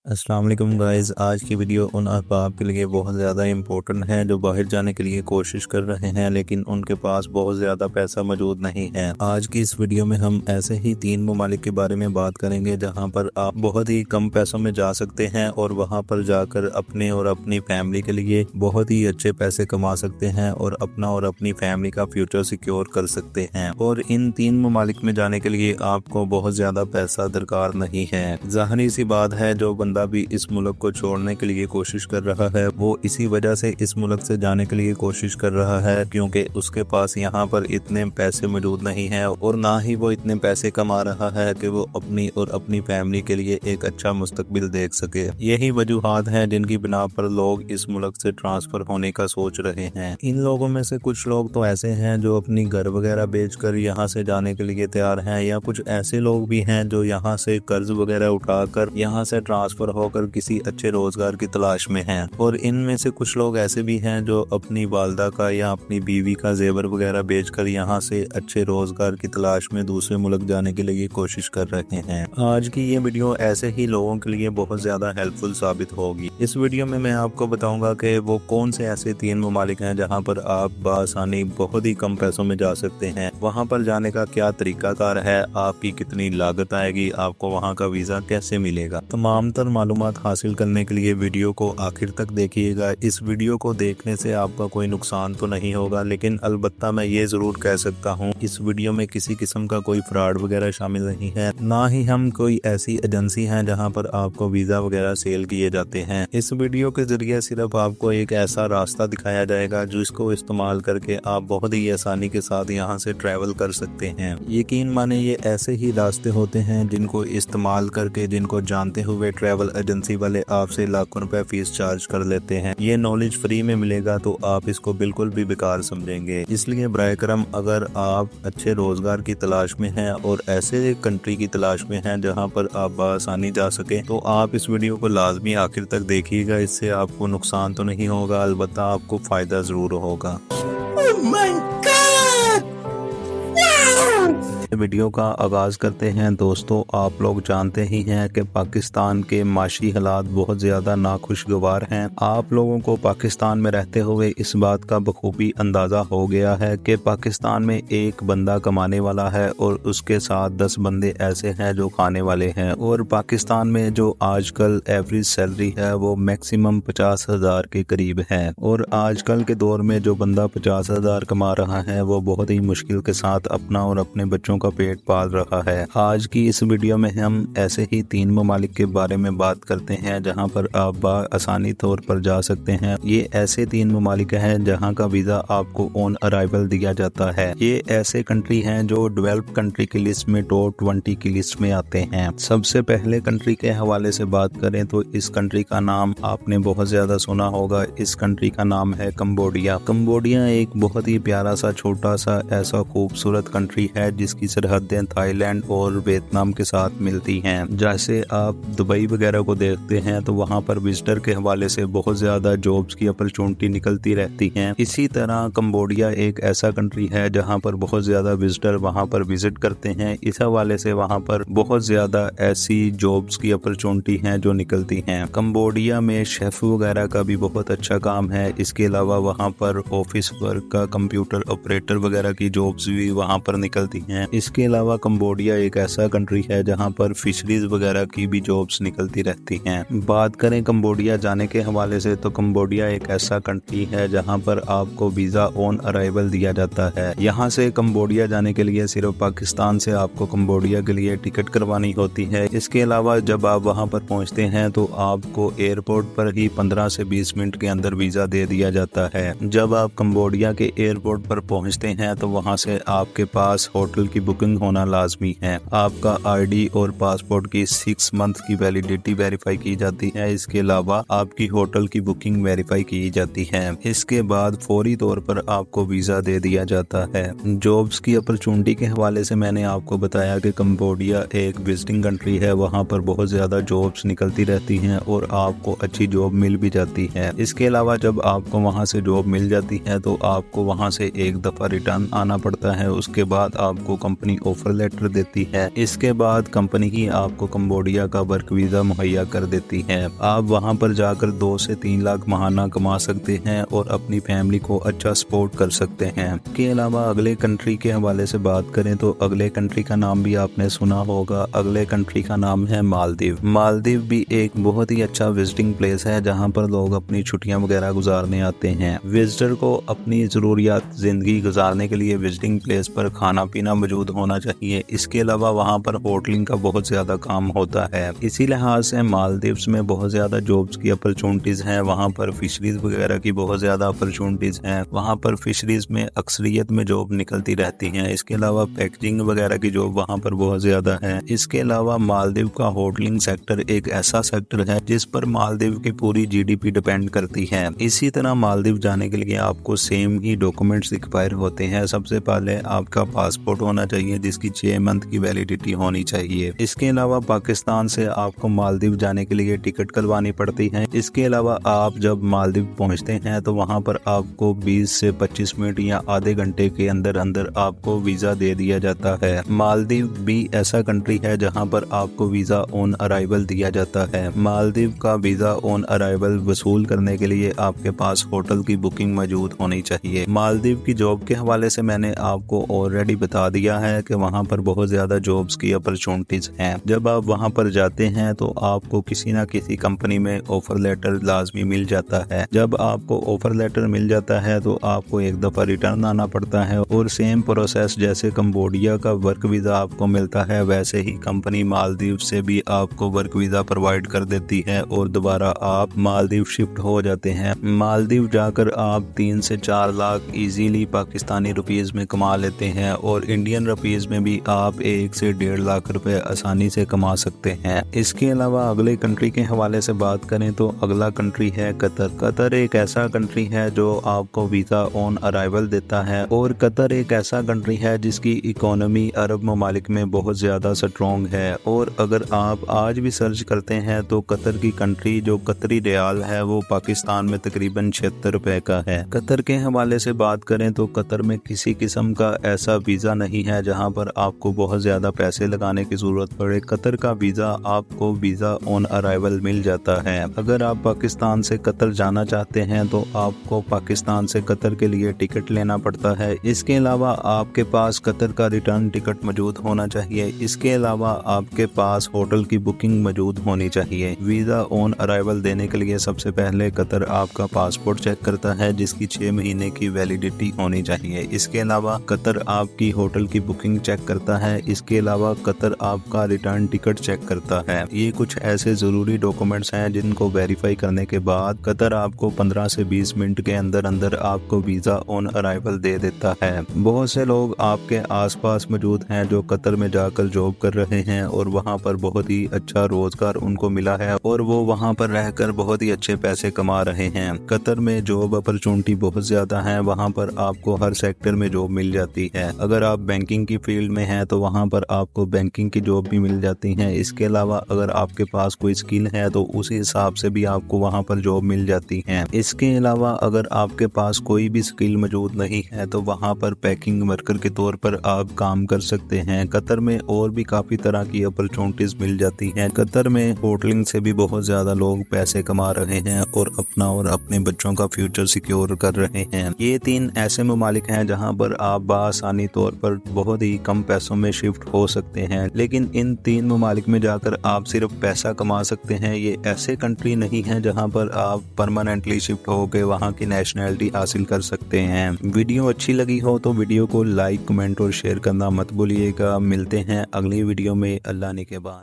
अस्सलाम वालेकुम गाइस। आज की वीडियो उन अहबाब के लिए बहुत ज़्यादा इम्पोर्टेंट है जो बाहर जाने के लिए कोशिश कर रहे हैं लेकिन उनके पास बहुत ज़्यादा पैसा मौजूद नहीं है। आज की इस वीडियो में हम ऐसे ही 3 ममालिक के बारे में बात करेंगे जहां पर आप बहुत ही कम पैसों में जा सकते हैं और वहां पर जाकर अपने और अपनी फैमिली के लिए बहुत ही अच्छे पैसे कमा सकते हैं और अपना और अपनी फैमिली का फ्यूचर सिक्योर कर सकते हैं। और इन 3 ममालिक में जाने के लिए आपको बहुत ज़्यादा पैसा दरकार नहीं है। ज़ाहिर सी बात है, जो बंदा भी इस मुल्क को छोड़ने के लिए कोशिश कर रहा है वो इसी वजह से इस मुल्क से जाने के लिए कोशिश कर रहा है क्योंकि उसके पास यहाँ पर इतने पैसे मौजूद नहीं है और ना ही वो इतने पैसे कमा रहा है कि वो अपनी और अपनी फैमिली के लिए एक अच्छा मुस्तकबिल देख सके। यही वजूहात हैं जिनकी बिना पर लोग इस मुल्क से ट्रांसफर होने का सोच रहे हैं। इन लोगों में से कुछ लोग तो ऐसे हैं जो अपनी घर वगैरह बेचकर यहाँ से जाने के लिए तैयार हैं, या कुछ ऐसे लोग भी हैं जो यहाँ से कर्ज वगैरह उठाकर यहाँ से ट्रांसफर होकर किसी अच्छे रोजगार की तलाश में हैं। और इनमें से कुछ लोग ऐसे भी हैं जो अपनी वालदा का या अपनी बीवी का जेवर वगैरह बेचकर यहाँ से अच्छे रोजगार की तलाश में दूसरे मुल्क जाने के लिए कोशिश कर रहे हैं। आज की ये वीडियो ऐसे ही लोगों के लिए बहुत ज्यादा हेल्पफुल साबित होगी। इस वीडियो में मैं आपको बताऊंगा कि वो कौन से ऐसे 3 ममालिक हैं जहाँ पर आप बआसानी बहुत ही कम पैसों में जा सकते हैं, वहाँ पर जाने का क्या तरीकाकार है, आपकी कितनी लागत आएगी, आपको वहाँ का वीजा कैसे मिलेगा। तमाम तर मालूमात हासिल करने के लिए वीडियो को आखिर तक देखिएगा। इस वीडियो को देखने से आपका कोई नुकसान तो नहीं होगा, लेकिन अलबत्ता मैं ये जरूर कह सकता हूँ इस वीडियो में किसी किस्म का कोई फ्रॉड वगैरह शामिल नहीं है, ना ही हम कोई ऐसी एजेंसी हैं जहाँ पर आपको वीजा वगैरह सेल किए जाते हैं। इस वीडियो के जरिए सिर्फ आपको एक ऐसा रास्ता दिखाया जाएगा जिसको इस्तेमाल करके आप बहुत ही आसानी के साथ यहाँ से ट्रैवल कर सकते हैं। यकीन माने ये ऐसे ही रास्ते होते हैं जिनको इस्तेमाल करके, जिनको जानते हुए ट्रैवल एजेंसी वाले आपसे लाखों रुपए फीस चार्ज कर लेते हैं। ये नॉलेज फ्री में मिलेगा तो आप इसको बिल्कुल भी बेकार समझेंगे। इसलिए बराए करम, अगर आप अच्छे रोजगार की तलाश में हैं और ऐसे कंट्री की तलाश में हैं जहां पर आप बआसानी जा सके, तो आप इस वीडियो को लाजमी आखिर तक देखिएगा। इससे आपको नुकसान तो नहीं होगा, अलबत्ता आपको फायदा जरूर होगा। Oh my God! वीडियो का आगाज करते हैं। दोस्तों, आप लोग जानते ही हैं कि पाकिस्तान के माशी हालात बहुत ज़्यादा नाखुशगवार हैं। आप लोगों को पाकिस्तान में रहते हुए इस बात का बखूबी अंदाज़ा हो गया है कि पाकिस्तान में एक बंदा कमाने वाला है और उसके साथ 10 बंदे ऐसे हैं जो खाने वाले हैं। और पाकिस्तान में जो आजकल एवरेज सैलरी है वो मैक्सिमम 50,000 के करीब है। और आजकल के दौर में जो बंदा 50,000 कमा रहा है वो बहुत ही मुश्किल के साथ अपना और अपने बच्चों का पेट पाल रहा है। आज की इस वीडियो में हम ऐसे ही 3 ममालिक के बारे में बात करते हैं जहां पर आप आसानी तौर पर जा सकते हैं। ये ऐसे 3 ममालिक हैं जहां का वीजा आपको ऑन अराइवल दिया जाता है। ये ऐसे कंट्री हैं जो डेवलप्ड कंट्री की लिस्ट में टॉप 20 की लिस्ट में आते हैं। सबसे पहले कंट्री के हवाले से बात करें तो इस कंट्री का नाम आपने बहुत ज्यादा सुना होगा। इस कंट्री का नाम है कंबोडिया। कंबोडिया एक बहुत ही प्यारा सा छोटा सा ऐसा खूबसूरत कंट्री है जिसकी सरहदें थाईलैंड और वियतनाम के साथ मिलती हैं। जैसे आप दुबई वगैरह को देखते हैं तो वहाँ पर विजिटर के हवाले से बहुत ज्यादा जॉब्स की अपॉर्चुनिटी निकलती रहती हैं। इसी तरह कंबोडिया एक ऐसा कंट्री है जहाँ पर बहुत ज्यादा विजिटर वहाँ पर विजिट करते हैं। इस हवाले से वहाँ पर बहुत ज्यादा ऐसी जॉब्स की अपॉर्चुनिटी हैं जो निकलती हैं। कंबोडिया में शेफ वगैरह का भी बहुत अच्छा काम है। इसके अलावा वहाँ पर ऑफिस वर्क का, कंप्यूटर ऑपरेटर वगैरह की जॉब्स भी वहाँ पर निकलती हैं। इसके अलावा कंबोडिया एक ऐसा कंट्री है जहां पर फिशरीज वगैरह की भी जॉब्स निकलती रहती हैं। बात करें कंबोडिया जाने के हवाले से तो कंबोडिया एक ऐसा कंट्री है जहां पर आपको वीजा ऑन अराइवल दिया जाता है। यहां से कंबोडिया जाने के लिए सिर्फ पाकिस्तान से आपको कंबोडिया के लिए टिकट करवानी होती है। इसके अलावा जब आप वहां पर पहुंचते हैं तो आपको एयरपोर्ट पर ही 15 से 20 मिनट के अंदर वीजा दे दिया जाता है। जब आप कंबोडिया के एयरपोर्ट पर पहुंचते हैं तो वहां से आपके पास होटल की बुकिंग होना लाजमी है। आपका आईडी और पासपोर्ट की 6 मंथ की वैलिडिटी वेरीफाई की जाती है। इसके अलावा आपकी होटल की बुकिंग वेरीफाई की जाती है। इसके बाद फौरी तौर पर आपको वीजा दे दिया जाता है। जॉब्स की अपॉर्चुनिटी के हवाले से मैंने आपको बताया कि कंबोडिया एक विजिटिंग कंट्री है। वहाँ पर बहुत ज्यादा जॉब्स निकलती रहती हैं और आपको अच्छी जॉब मिल भी जाती है। इसके अलावा जब आपको वहाँ से जॉब मिल जाती है तो आपको वहाँ से एक दफा रिटर्न आना पड़ता है। उसके बाद आपको कंपनी ऑफर लेटर देती है। इसके बाद कंपनी ही आपको कंबोडिया का वर्क वीज़ा मुहैया कर देती है। आप वहां पर जाकर 2 से 3 लाख महाना कमा सकते हैं और अपनी फैमिली को अच्छा सपोर्ट कर सकते हैं। इसके अलावा अगले कंट्री के हवाले से बात करें तो अगले कंट्री का नाम भी आपने सुना होगा। अगले कंट्री का नाम है मालदीव। मालदीव भी एक बहुत ही अच्छा विजिटिंग प्लेस है जहां पर लोग अपनी छुट्टियां वगैरह गुजारने आते हैं। विजिटर को अपनी ज़रूरियात ज़िंदगी गुजारने के लिए विजिटिंग प्लेस पर खाना पीना मौजूद होना चाहिए। इसके अलावा वहां पर होटलिंग का बहुत ज़्यादा काम होता है। इसी लिहाज से मालदीव्स में बहुत ज़्यादा जॉब्स की अपॉर्चुनिटीज़ हैं। वहां पर फिशरीज वगैरह की बहुत ज़्यादा अपॉर्चुनिटीज़ हैं। वहां पर फिशरीज में अक्सरियत में जॉब निकलती रहती हैं। इसके अलावा पैकेजिंग वगैरह की जॉब वहां पर बहुत ज़्यादा है। इसके अलावा मालदीव का होटलिंग सेक्टर एक ऐसा सेक्टर है जिस पर मालदीव की पूरी GDP डिपेंड करती है। इसी तरह मालदीव जाने के लिए आपको सेम ही डॉक्यूमेंट्स रिक्वायर होते हैं। सबसे पहले आपका पासपोर्ट होना चाहिए जिसकी 6 मंथ की वैलिडिटी होनी चाहिए। इसके अलावा पाकिस्तान से आपको मालदीव जाने के लिए टिकट करवानी पड़ती है। इसके अलावा आप जब मालदीव पहुंचते हैं तो वहां पर आपको 20 से 25 मिनट या आधे घंटे के अंदर अंदर आपको वीज़ा दे दिया जाता है। मालदीव भी ऐसा कंट्री है जहां पर आपको वीज़ा ऑन अराइवल दिया जाता है। मालदीव का वीज़ा ऑन अराइवल वसूल करने के लिए आपके पास होटल की बुकिंग मौजूद होनी चाहिए। मालदीव की जॉब के हवाले से मैंने आपको ऑलरेडी बता दिया है कि वहां पर बहुत ज़्यादा जॉब्स की अपॉर्चुनिटीज हैं। जब आप वहां पर जाते हैं तो आपको किसी ना किसी कंपनी में ऑफर लेटर लाजमी मिल जाता है। जब आपको ऑफर लेटर मिल जाता है तो आपको एक दफ़ा रिटर्न आना पड़ता है और सेम प्रोसेस जैसे कंबोडिया का वर्क वीज़ा आपको मिलता है वैसे ही कंपनी मालदीव से भी आपको वर्क वीज़ा प्रोवाइड कर देती है और दोबारा आप मालदीव शिफ्ट हो जाते हैं। मालदीव जाकर आप 3 से 4 लाख इजीली पाकिस्तानी रुपीस में कमा लेते हैं और इंडियन रुपीस में भी आप 1 से 1.5 लाख रुपए आसानी से कमा सकते हैं। इसके अलावा अगले कंट्री के हवाले से बात करें तो अगला कंट्री है कतर। कतर एक ऐसा कंट्री है जो आपको वीज़ा ऑन अराइवल देता है और कतर एक ऐसा कंट्री है जिसकी इकोनॉमी अरब ममालिक में बहुत ज़्यादा स्ट्रॉन्ग है। और अगर आप आज भी सर्च करते हैं तो कतर की कंट्री जो कतरी रियाल है वो पाकिस्तान में तकरीबन 76 रुपए का है। कतर के हवाले से बात करें तो कतर में किसी किस्म का ऐसा वीज़ा नहीं है जहां पर आपको बहुत ज़्यादा पैसे लगाने की ज़रूरत पड़े। कतर का वीज़ा आपको वीज़ा ऑन अराइवल मिल जाता है। अगर आप पाकिस्तान से कतर जाना चाहते हैं तो आपको पाकिस्तान से कतर के लिए टिकट लेना पड़ता है। इसके अलावा आपके पास कतर का रिटर्न टिकट मौजूद होना चाहिए। इसके अलावा आपके पास होटल की बुकिंग मौजूद होनी चाहिए। वीज़ा ऑन अराइवल देने के लिए सबसे पहले कतर आपका पासपोर्ट चेक करता है जिसकी 6 महीने की वैलिडिटी होनी चाहिए। इसके अलावा कतर आपकी होटल की बुकिंग चेक करता है। इसके अलावा कतर आपका रिटर्न टिकट चेक करता है। ये कुछ ऐसे ज़रूरी डॉक्यूमेंट्स हैं जिनको वेरीफाई करने के बाद कतर आपको 15 से 20 मिनट के अंदर अंदर आपको वीज़ा ऑन अराइवल दे देता है। बहुत से लोग आपके आसपास मौजूद हैं जो कतर में जाकर जॉब कर रहे हैं और वहाँ पर बहुत ही अच्छा रोजगार उनको मिला है और वो वहाँ पर रहकर बहुत ही अच्छे पैसे कमा रहे हैं। कतर में जॉब अपॉर्चुनिटी बहुत ज़्यादा है। वहाँ पर आपको हर सेक्टर में जॉब मिल जाती है। अगर आप बैंकिंग की फील्ड में हैं तो वहाँ पर आपको बैंकिंग की जॉब भी मिल जाती है। इसके अलावा अगर आपके पास कोई स्किल है तो उसी हिसाब से भी आपको वहाँ पर जॉब मिल जाती है। इसके अलावा अगर आपके पास कोई भी स्किल मौजूद नहीं है तो वहाँ पर पैकिंग वर्कर के तौर पर आप काम कर सकते हैं। कतर में और भी काफ़ी तरह की अपॉर्चुनिटीज मिल जाती हैं। कतर में होटलिंग से भी बहुत ज़्यादा लोग पैसे कमा रहे हैं और अपना और अपने बच्चों का फ्यूचर सिक्योर कर रहे हैं। ये 3 ऐसे ममालिक हैं जहां पर आप बआसानी तौर पर बहुत ही कम पैसों में शिफ्ट हो सकते हैं। लेकिन इन 3 ममालिक में जाकर आप सिर्फ पैसा कमा सकते हैं। ये ऐसे कंट्री नहीं है जहां पर आप परमानेंटली शिफ्ट होकर वहां की नेशनैलिटी हासिल कर सकते हैं। वीडियो अच्छी लगी हो तो वीडियो को लाइक, कमेंट और शेयर करना मत भूलिएगा। मिलते हैं अगली वीडियो में। अल्लाह ने के बाद।